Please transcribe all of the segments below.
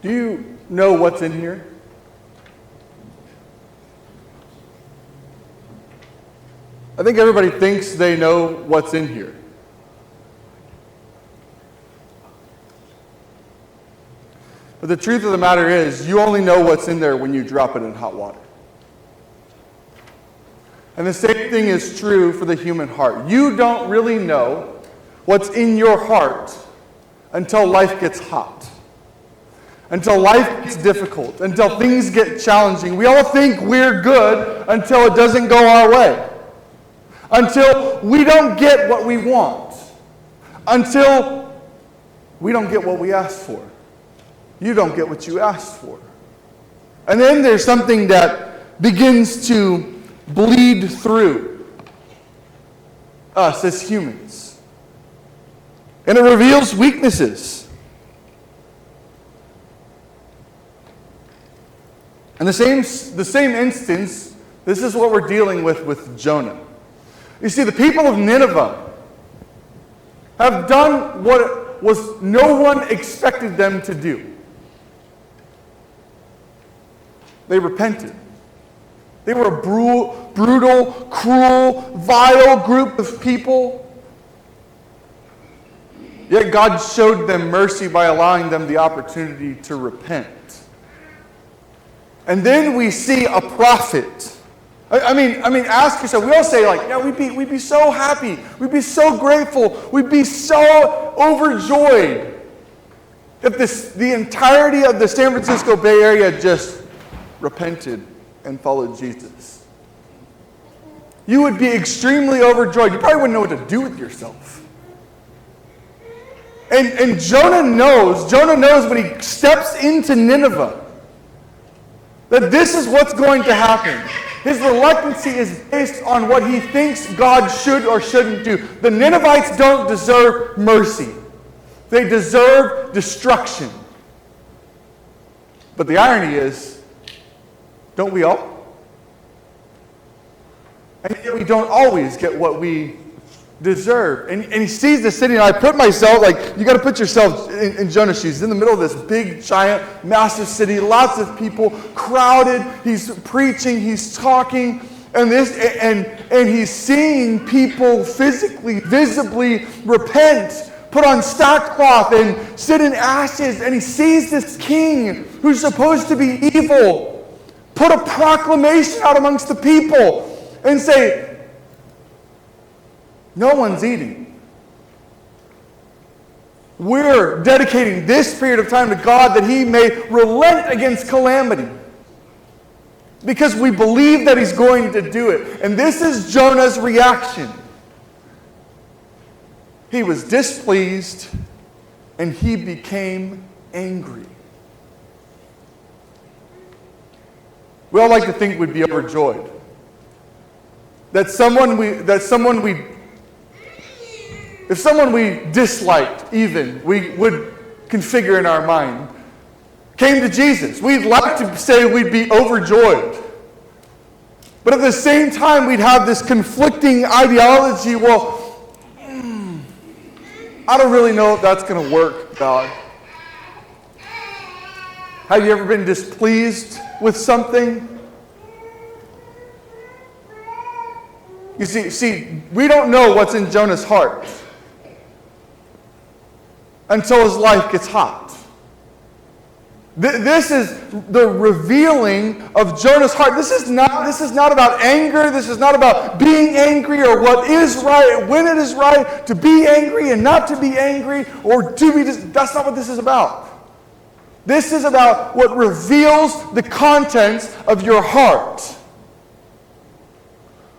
Do you know what's in here? I think everybody thinks they know what's in here. But the truth of the matter is, you only know what's in there when you drop it in hot water. And the same thing is true for the human heart. You don't really know what's in your heart until life gets hot. Until life gets difficult, until things get challenging. We all think we're good until it doesn't go our way. Until we don't get what we want. Until we don't get what we asked for. You don't get what you asked for. And then there's something that begins to bleed through us as humans. And it reveals weaknesses. In the same instance, this is what we're dealing with Jonah. You see, the people of Nineveh have done what was no one expected them to do. They repented. They were a brutal, cruel, vile group of people. Yet God showed them mercy by allowing them the opportunity to repent. And then we see a prophet. I mean, ask yourself. We all say, like, yeah, we'd be so happy. We'd be so grateful. We'd be so overjoyed if the entirety of the San Francisco Bay Area just repented and followed Jesus. You would be extremely overjoyed. You probably wouldn't know what to do with yourself. And Jonah knows when he steps into Nineveh that this is what's going to happen. His reluctancy is based on what he thinks God should or shouldn't do. The Ninevites don't deserve mercy. They deserve destruction. But the irony is, don't we all? And yet we don't always get what we deserve. And he sees the city, and I put myself, like, you got to put yourself in Jonah's shoes. He's in the middle of this big, giant, massive city, lots of people, crowded. He's preaching, he's talking, and he's seeing people physically, visibly repent, put on sackcloth and sit in ashes. And he sees this king who's supposed to be evil put a proclamation out amongst the people and say, no one's eating. We're dedicating this period of time to God that he may relent against calamity. Because we believe that he's going to do it. And this is Jonah's reaction. He was displeased and he became angry. We all like to think we'd be overjoyed. That if someone we disliked even, we would configure in our mind, came to Jesus, we'd like to say we'd be overjoyed. But at the same time, we'd have this conflicting ideology, well, I don't really know if that's going to work, God. Have you ever been displeased with something? You see, we don't know what's in Jonah's heart until his life gets hot. This is the revealing of Jonah's heart. This is not about anger. This is not about being angry or what is right, when it is right, to be angry and not to be angry, or to be. That's not what this is about. This is about what reveals the contents of your heart.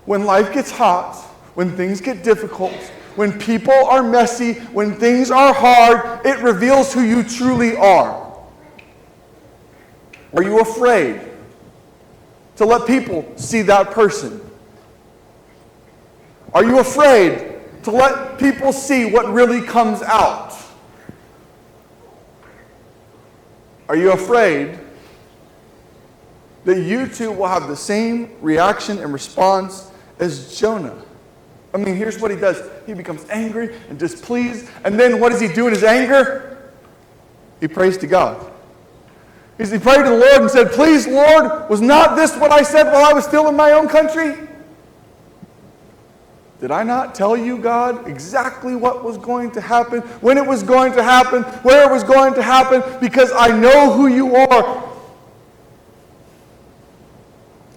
When life gets hot, when things get difficult, when people are messy, when things are hard, it reveals who you truly are. Are you afraid to let people see that person? Are you afraid to let people see what really comes out? Are you afraid that you too will have the same reaction and response as Jonah? I mean, here's what he does. He becomes angry and displeased. And then what does he do in his anger? He prays to God. He prayed to the Lord and said, please, Lord, was not this what I said while I was still in my own country? Did I not tell you, God, exactly what was going to happen, when it was going to happen, where it was going to happen, because I know who you are?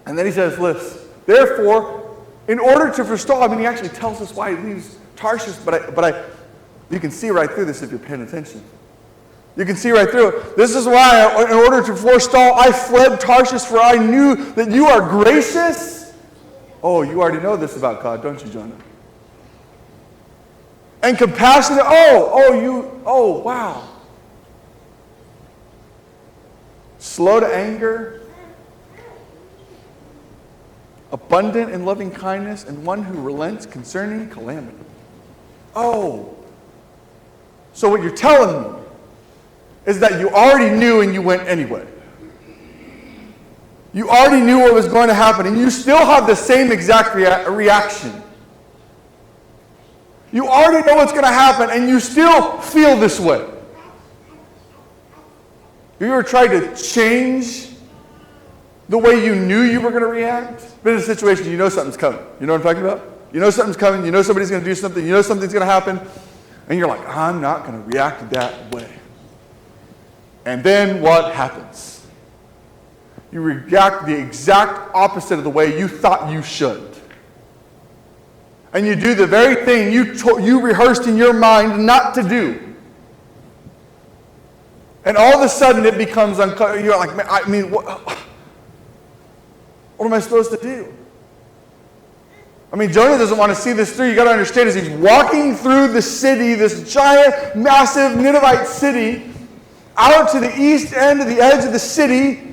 And then he says, listen, therefore, in order to forestall, I mean, he actually tells us why he leaves Tarshish, but you can see right through this if you're paying attention. You can see right through it. This is why, in order to forestall, I fled Tarshish, for I knew that you are gracious. Oh, you already know this about God, don't you, Jonah? And compassionate. Oh, wow. Slow to anger. Abundant in loving kindness, and one who relents concerning calamity. Oh. So what you're telling me is that you already knew and you went anyway. You already knew what was going to happen, and you still have the same exact reaction. You already know what's going to happen, and you still feel this way. Have you ever tried to change the way you knew you were going to react? Been in a situation, you know something's coming. You know what I'm talking about? You know something's coming. You know somebody's going to do something. You know something's going to happen. And you're like, I'm not going to react that way. And then what happens? You react the exact opposite of the way you thought you should. And you do the very thing you rehearsed in your mind not to do. And all of a sudden it becomes uncomfortable. You're like, what am I supposed to do? I mean, Jonah doesn't want to see this through. You got to understand, as he's walking through the city, this giant, massive Ninevite city, out to the east end of the edge of the city,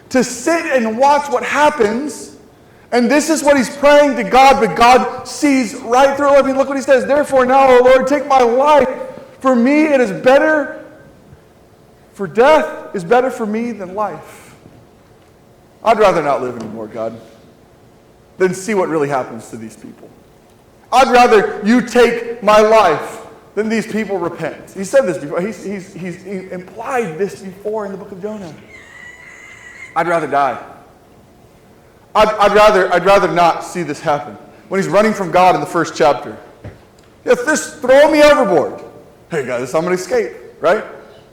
to sit and watch what happens. And this is what he's praying to God, but God sees right through it. I mean, look what he says. Therefore now, O Lord, take my life. For me it is better, for death is better for me than life. I'd rather not live anymore, God, than see what really happens to these people. I'd rather you take my life than these people repent. He said this before. He's implied this before in the book of Jonah. I'd rather die. I'd rather not see this happen. When he's running from God in the first chapter. If this, throw me overboard. Hey guys, I'm going to escape, right?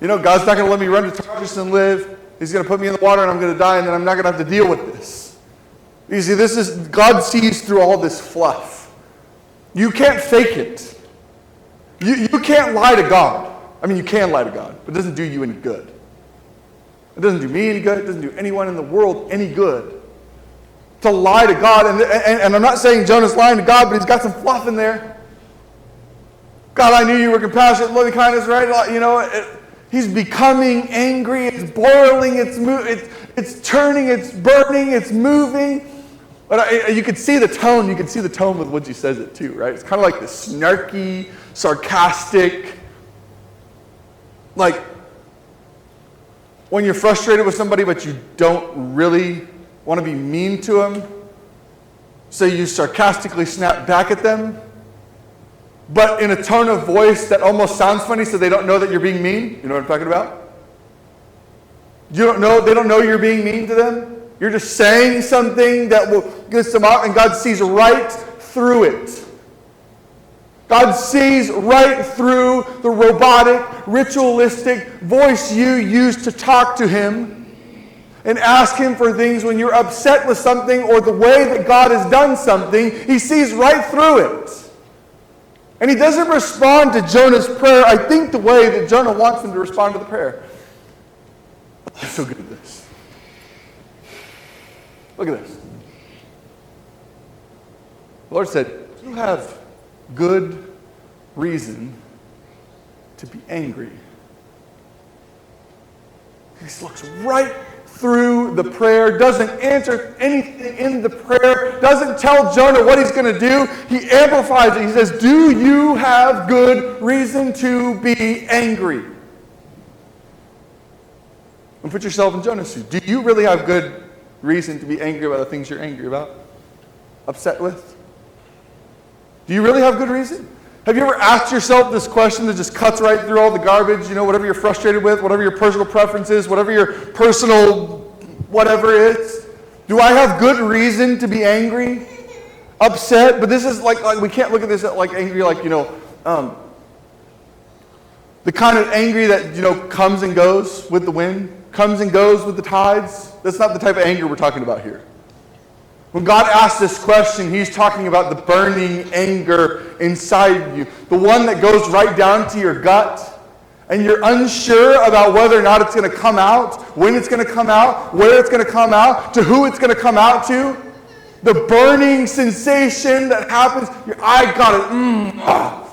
You know, God's not going to let me run to Tarshish and live. He's going to put me in the water and I'm going to die, and then I'm not going to have to deal with this. You see, God sees through all this fluff. You can't fake it. You can't lie to God. I mean, you can lie to God, but it doesn't do you any good. It doesn't do me any good. It doesn't do anyone in the world any good to lie to God. And I'm not saying Jonah's lying to God, but he's got some fluff in there. God, I knew you were compassionate, loving kindness, right? You know, he's becoming angry. It's boiling. It's turning. It's burning. It's moving. But you can see the tone. You can see the tone with which he says it too, right? It's kind of like this snarky, sarcastic, like when you're frustrated with somebody but you don't really want to be mean to them, so you sarcastically snap back at them, but in a tone of voice that almost sounds funny so they don't know that you're being mean. You know what I'm talking about? They don't know you're being mean to them. You're just saying something that will get them out, and God sees right through it. God sees right through the robotic, ritualistic voice you use to talk to him and ask him for things when you're upset with something or the way that God has done something. He sees right through it. And he doesn't respond to Jonah's prayer, I think, the way that Jonah wants him to respond to the prayer. I'm so good at this. Look at this. The Lord said, you have good reason to be angry. He looks right through the prayer, doesn't answer anything in the prayer, doesn't tell Jonah what he's going to do. He amplifies it. He says, do you have good reason to be angry? And put yourself in Jonah's shoes. Do you really have good reason to be angry about the things you're angry about? Upset with? Do you really have good reason? Have you ever asked yourself this question that just cuts right through all the garbage, whatever you're frustrated with, whatever your personal preference is, whatever your personal whatever is? Do I have good reason to be angry, upset? But this is like we can't look at this like angry like, the kind of angry that, comes and goes with the wind, comes and goes with the tides. That's not the type of anger we're talking about here. When God asks this question, he's talking about the burning anger inside you, the one that goes right down to your gut, and you're unsure about whether or not it's going to come out, when it's going to come out, where it's going to come out, to who it's going to come out to. The burning sensation that happens, I got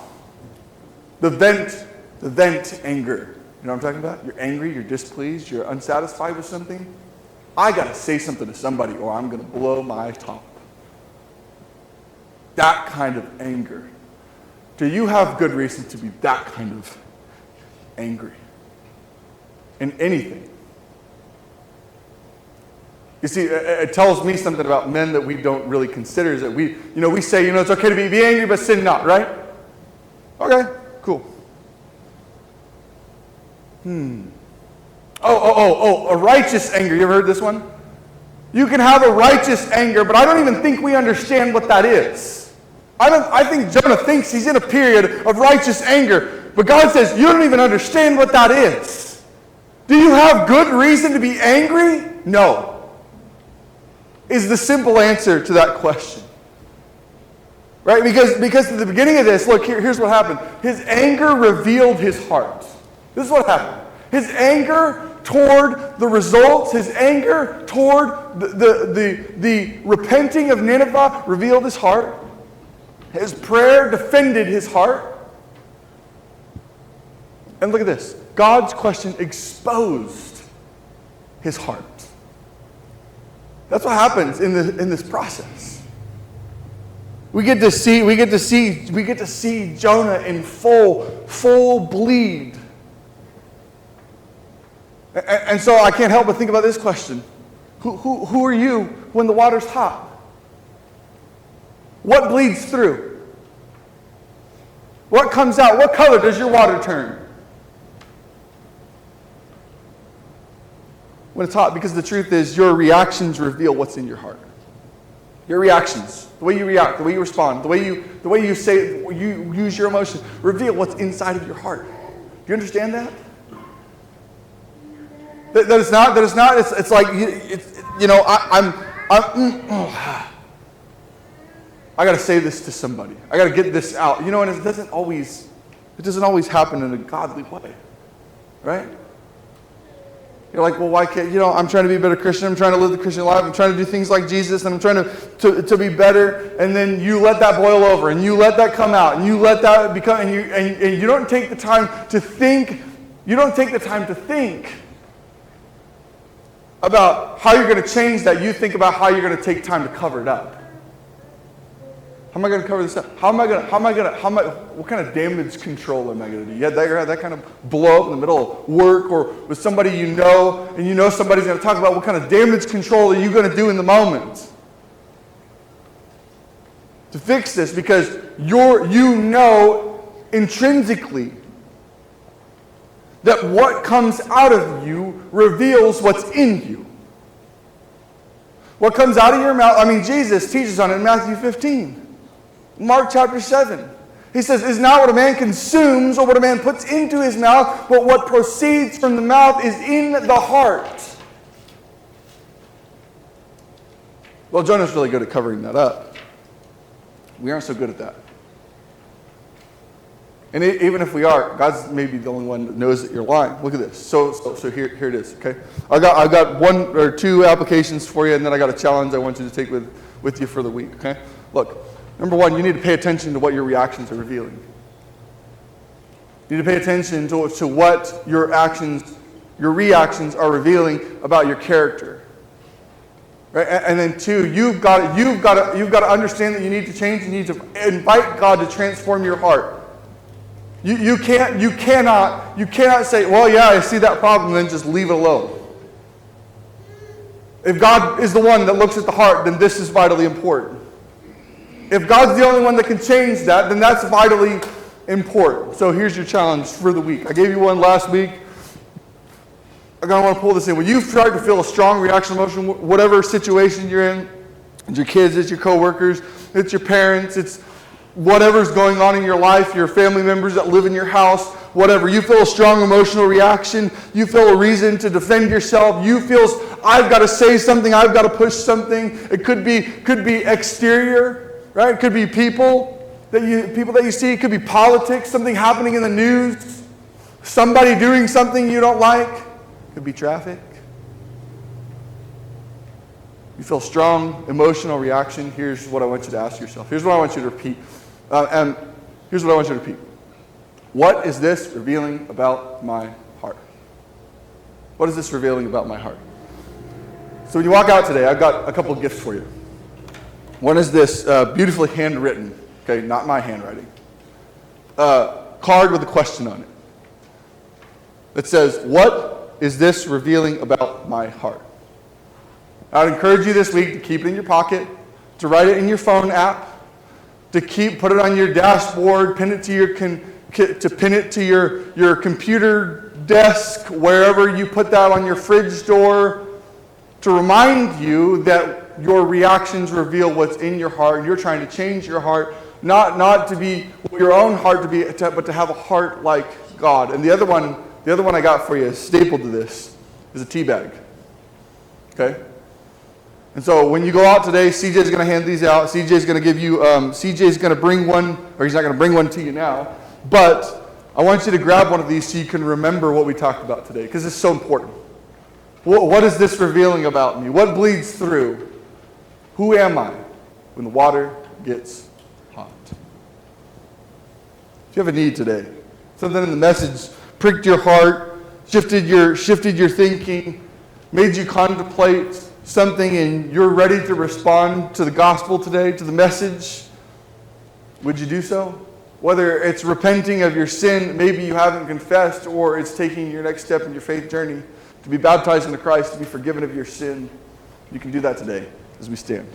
it. The vent anger. You know what I'm talking about? You're angry, you're displeased, you're unsatisfied with something. I got to say something to somebody or I'm going to blow my top. That kind of anger. Do you have good reason to be that kind of angry in anything? You see, it tells me something about men that we don't really consider. Is that we say, it's okay to be angry, but sin not, right? Okay, cool. A righteous anger. You ever heard this one? You can have a righteous anger, but I don't even think we understand what that is. I think Jonah thinks he's in a period of righteous anger, but God says, you don't even understand what that is. Do you have good reason to be angry? No. Is the simple answer to that question. Right? Because at the beginning of this, look, here's what happened. His anger revealed his heart. This is what happened. His anger toward the results, his anger toward the repenting of Nineveh revealed his heart. His prayer defended his heart. And look at this. God's question exposed his heart. That's what happens in this process. We get to see Jonah in full bleed. And so I can't help but think about this question. Who are you when the water's hot? What bleeds through? What comes out? What color does your water turn? When it's hot, because the truth is your reactions reveal what's in your heart. Your reactions, the way you react, the way you respond, the way you say, you use your emotions, reveal what's inside of your heart. Do you understand that? That it's not. It's like I got to say this to somebody. I got to get this out. And it doesn't always happen in a godly way, right? You're like, well, why can't, I'm trying to be a better Christian. I'm trying to live the Christian life. I'm trying to do things like Jesus, and I'm trying to be better. And then you let that boil over, and you let that come out, and you let that become, and you don't take the time to think. You don't take the time to think about how you're going to change that. You think about how you're going to take time to cover it up. How am I going to cover this up? What kind of damage control am I going to do? You had that kind of blow up in the middle of work or with somebody and somebody's going to talk about what kind of damage control are you going to do in the moment to fix this, because intrinsically that what comes out of you reveals what's in you. What comes out of your mouth, Jesus teaches on it in Matthew 15. Mark chapter 7. He says, "Is not what a man consumes or what a man puts into his mouth, but what proceeds from the mouth is in the heart." Well, Jonah's really good at covering that up. We aren't so good at that. And even if we are, God's maybe the only one that knows that you're lying. Look at this. So here it is, okay? I got one or two applications for you, and then I got a challenge I want you to take with you for the week, okay? Look. Number one, you need to pay attention to what your reactions are revealing. You need to pay attention to what your reactions are revealing about your character. Right? And then two, you've got to understand that you need to change. You need to invite God to transform your heart. You cannot say, well, yeah, I see that problem, and then just leave it alone. If God is the one that looks at the heart, then this is vitally important. If God's the only one that can change that, then that's vitally important. So here's your challenge for the week. I gave you one last week. I'm going to want to pull this in. When you've tried to feel a strong reaction emotion, whatever situation you're in, it's your kids, it's your coworkers, it's your parents, it's whatever's going on in your life, your family members that live in your house, whatever. You feel a strong emotional reaction. You feel a reason to defend yourself. You feel, I've got to say something. I've got to push something. It could be exterior, right? It could be people that you see. It could be politics, something happening in the news, somebody doing something you don't like. It could be traffic. You feel strong emotional reaction. Here's what I want you to ask yourself. Here's what I want you to repeat. And here's what I want you to repeat. What is this revealing about my heart? What is this revealing about my heart? So when you walk out today, I've got a couple of gifts for you. One is this beautifully handwritten, okay, not my handwriting, card with a question on it. It says, what is this revealing about my heart? I'd encourage you this week to keep it in your pocket, to write it in your phone app, to put it on your dashboard, pin it to your computer desk, wherever you put that on your fridge door, to remind you that your reactions reveal what's in your heart, and you're trying to change your heart, not to be your own heart but to have a heart like God. And the other one I got for you, stapled to this, is a tea bag. Okay? And so when you go out today, CJ's going to hand these out. CJ's going to give you, CJ's going to bring one, or he's not going to bring one to you now, but I want you to grab one of these so you can remember what we talked about today, because it's so important. What is this revealing about me? What bleeds through? Who am I when the water gets hot? If you have a need today, something in the message pricked your heart, shifted your thinking, made you contemplate something, and you're ready to respond to the gospel today, to the message, would you do so? Whether it's repenting of your sin, maybe you haven't confessed, or it's taking your next step in your faith journey to be baptized into Christ, to be forgiven of your sin, you can do that today as we stand.